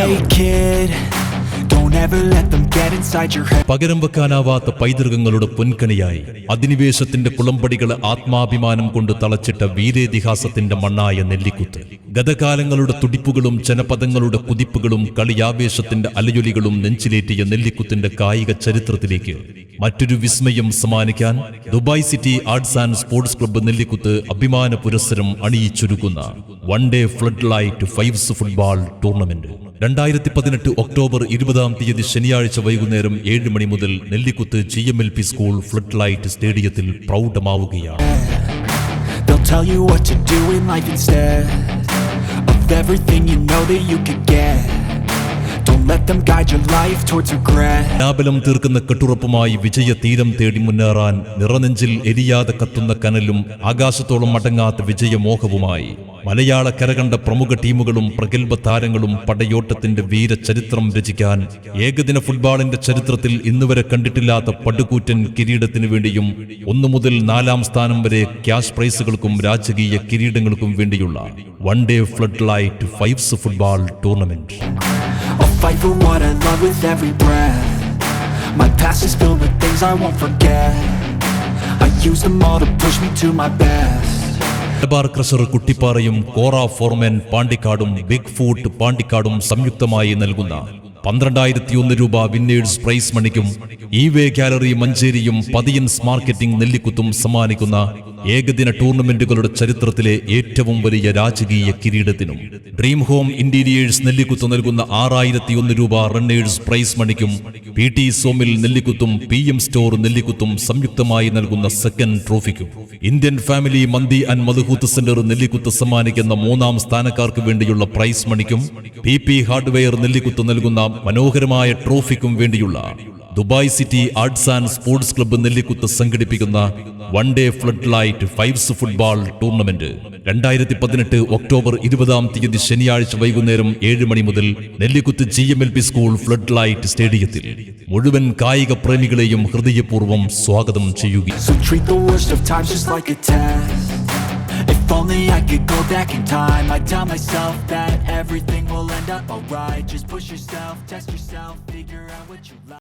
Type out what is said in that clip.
Hey kid, don't ever let them get inside your head. പകരം വെക്കാനാവാത്ത പൈതൃകങ്ങളുടെ പൊൻകണിയായി അധിനിവേശത്തിന്റെ കുളമ്പടികളെ ആത്മാഭിമാനം കൊണ്ട് തളച്ചിട്ട വീരേതിഹാസത്തിന്റെ മണ്ണായ നെല്ലിക്കുത്ത്. ഗതകാലങ്ങളുടെ തുടിപ്പുകളും ജനപദങ്ങളുടെ കുതിപ്പുകളും കളിയാവേശത്തിന്റെ അലയൊലികളും നെഞ്ചിലേറ്റിയ നെല്ലിക്കുത്തിന്റെ കായിക ചരിത്രത്തിലേക്ക് മറ്റൊരു വിസ്മയം സമ്മാനിക്കാൻ Dubai city arts and sports club Nellikuth അഭിമാന പുരസ്സരം അണിയിച്ചൊരുക്കുന്ന one day flood light fives football tournament 2018 October 20 ശനിയാഴ്ച വൈകുന്നേരം 7 മണി മുതൽ Nellikuth GMLP school flood light സ്റ്റേഡിയത്തിൽ പ്രൗഢമാവുകയാണ്. They'll tell you what to do in life instead of everything you know that you could get. Don't let them guide your life towards regret. ലാബലം തീർക്കുന്ന കെട്ടുറപ്പുമായി വിജയ തീരം തേടി മുന്നേറാൻ നിറനെഞ്ചിൽ എരിയാതെ കത്തുന്ന കനലും ആകാശത്തോളം അടങ്ങാത്ത വിജയമോഹവുമായി മലയാള കരകണ്ട പ്രമുഖ ടീമുകളും പ്രഗത്ഭ താരങ്ങളും പടയോട്ടത്തിന്റെ വീരചരിത്രം രചിക്കാൻ ഏകദിന ഫുട്ബോളിന്റെ ചരിത്രത്തിൽ ഇന്നുവരെ കണ്ടിട്ടില്ലാത്ത പടുകൂറ്റൻ കിരീടത്തിനു വേണ്ടിയും 1 മുതൽ 4-ാം സ്ഥാനം വരെ ക്യാഷ് പ്രൈസുകൾക്കും രാജകീയ കിരീടങ്ങൾക്കും വേണ്ടിയുള്ള one day flood light fives football tournament. I'll fight for what I love with every breath. My past is filled with things I won't forget. I use them all to push me to my best. Malabar crusher കുട്ടിപ്പാറയും കോറ ഫോർമെൻ പാണ്ടിക്കാടും Big Foot പാണ്ടിക്കാടും സംയുക്തമായി നൽകുന്ന 12,001 രൂപ winners price മണിക്കും ഈവേ gallery മഞ്ചേരിയും പതിയൻസ് marketing നെല്ലിക്കുത്തും സമ്മാനിക്കുന്ന ഏകദിന ടൂർണമെന്റുകളുടെ ചരിത്രത്തിലെ ഏറ്റവും വലിയ രാജകീയ കിരീടത്തിനും ഡ്രീം ഹോം ഇന്റീരിയേഴ്സ് നെല്ലിക്കുത്ത് നൽകുന്ന 6,001 രൂപ റണ്ണേഴ്സ് പ്രൈസ് മണിക്കും PT സോമിൽ നെല്ലിക്കുത്തും PM സ്റ്റോർ നെല്ലിക്കുത്തും സംയുക്തമായി നൽകുന്ന സെക്കൻഡ് ട്രോഫിക്കും Indian family mandi and madhoot centre Nellikuth സമ്മാനിക്കുന്ന 3-ാം സ്ഥാനക്കാർക്ക് വേണ്ടിയുള്ള പ്രൈസ് മണിക്കും PP ഹാർഡ്വെയർ നെല്ലിക്കുത്ത് നൽകുന്ന മനോഹരമായ ട്രോഫിക്കും വേണ്ടിയുള്ള Dubai city arts and sports club Nellikuth സംഘടിപ്പിക്കുന്ന one day flood light fives football tournament 2018 October 20 ശനിയാഴ്ച വൈകുന്നേരം 7 മണി മുതൽ Nellikuth GMLP school flood light സ്റ്റേഡിയത്തിൽ മുഴുവൻ കായിക പ്രേമികളെയും ഹൃദയപൂർവ്വം സ്വാഗതം ചെയ്യുക. So treat the worst of times just like a test. If only I could go back in time, I'd tell myself that everything will end up alright. Just push yourself, test yourself, figure out what you like.